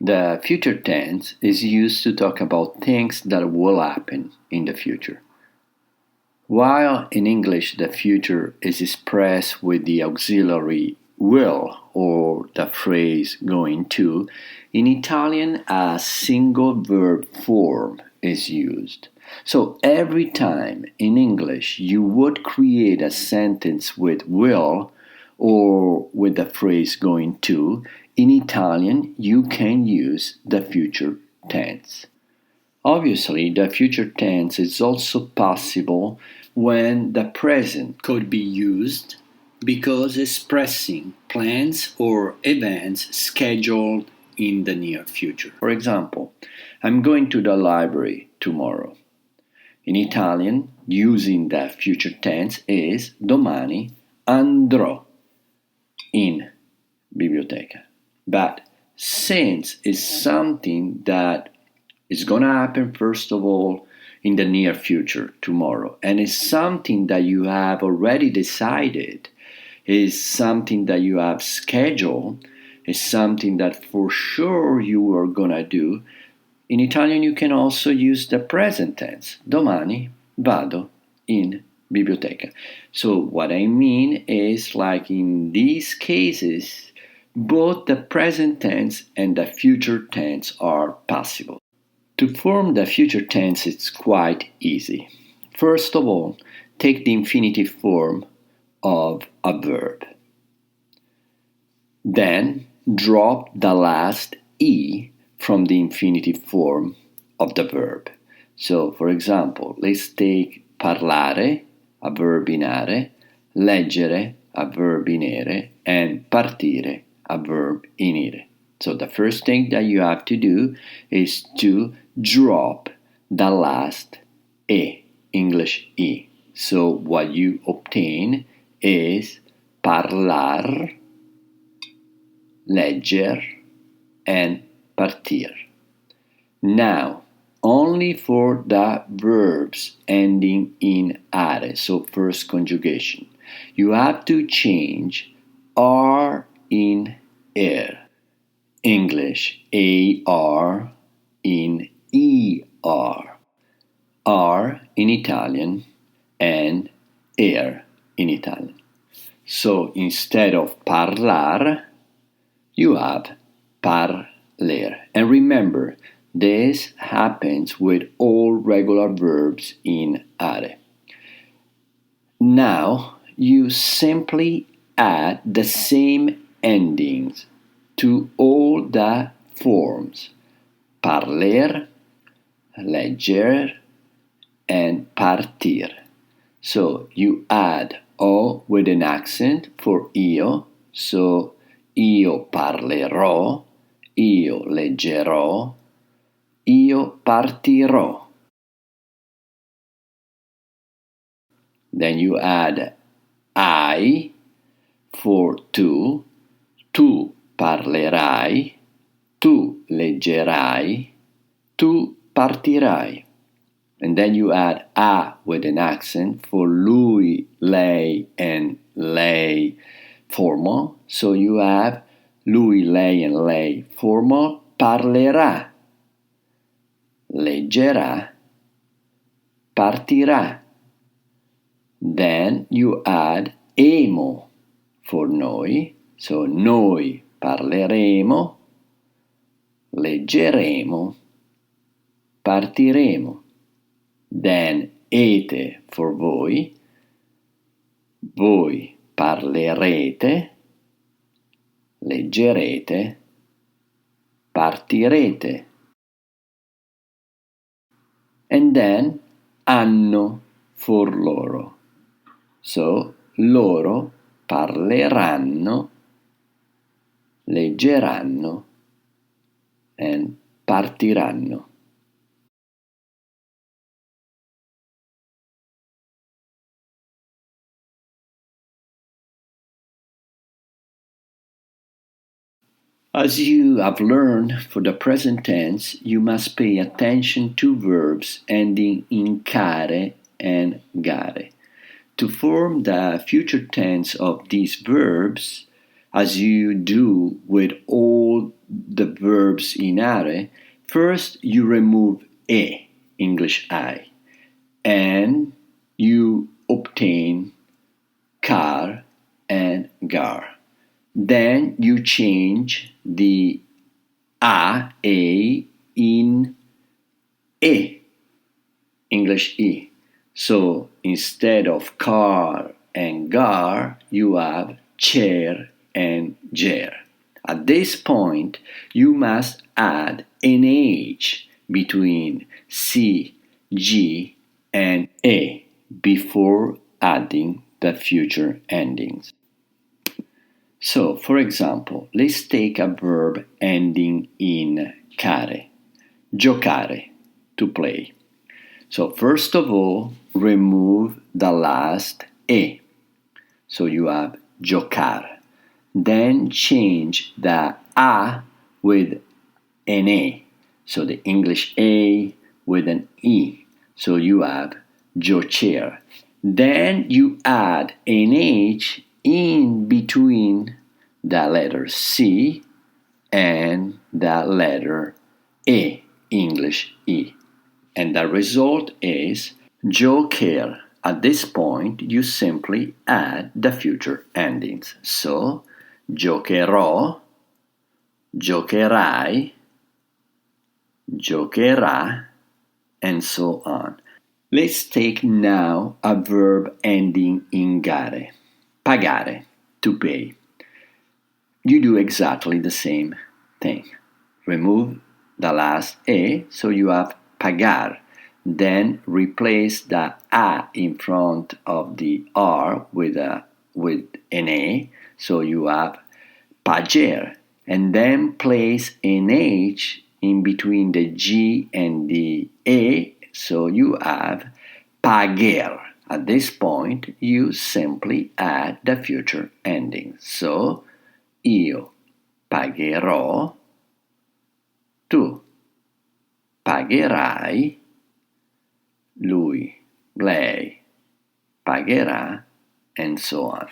The future tense is used to talk about things that will happen in the future. While in English the future is expressed with the auxiliary will or the phrase going to, in Italian a single verb form is used. So every time in English you would create a sentence with will or with the phrase going to, in Italian you can use the future tense. Obviously, the future tense is also possible when the present could be used because expressing plans or events scheduled in the near future. For example, I'm going to the library tomorrow. In Italian, using the future tense is domani andrò in biblioteca. But since it's something that it's going to happen, first of all, in the near future, tomorrow. And it's something that you have already decided, is something that you have scheduled, is something that for sure you are going to do. In Italian, you can also use the present tense. Domani vado in biblioteca. So what I mean is, like in these cases, both the present tense and the future tense are possible. To form the future tense, it's quite easy. First of all, take the infinitive form of a verb. Then drop the last E from the infinitive form of the verb. So, for example, let's take parlare, a verb in are, leggere, a verb in ere, and partire, a verb in ire. So the first thing that you have to do is to drop the last E, English E. So what you obtain is parlar, legger, and partir. Now, only for the verbs ending in are, so first conjugation, you have to change are in er. English, AR in ER, R in Italian, and er in Italian. So instead of parlar, you have parler. And remember, this happens with all regular verbs in are. Now, you simply add the same endings to all the forms, parler, legger, and partir. So you add O with an accent for io, so io parlerò, io leggerò, io partirò. Then you add I for tu parlerai, tu leggerai, tu partirai. And then you add a with an accent for lui, lei, and lei formal. So you have lui, lei, and lei formal parlerà, leggerà, partirà. Then you add emo for noi, so noi parleremo, leggeremo, partiremo. Then ete for voi, voi parlerete, leggerete, partirete. And then anno for loro. So loro parleranno, leggeranno, and partiranno. As you have learned, for the present tense, you must pay attention to verbs ending in care and gare. To form the future tense of these verbs, as you do with all the verbs in are, first you remove e, English I, and you obtain car and gar. Then you change the a in e, English e. So instead of car and gar, you have chair and ger. At this point, you must add an H between C, G, and A before adding the future endings. So, for example, let's take a verb ending in care. Giocare, to play. So, first of all, remove the last E. So you have giocar. Then change the A with an A. So the English A with an E. So you have giocer. Then you add an H in between the letter C and the letter E, English E. And the result is giocher. At this point, you simply add the future endings. So, giocherò, giocherai, giocherà, and so on. Let's take now a verb ending in gare. Pagare, to pay. You do exactly the same thing. Remove the last E, so you have pagar. Then replace the A in front of the R with an A, so you have pager. And then place an H in between the G and the A, so you have pager. At this point, you simply add the future ending. So, io pagherò, tu pagherai, lui, lei pagherà, and so on.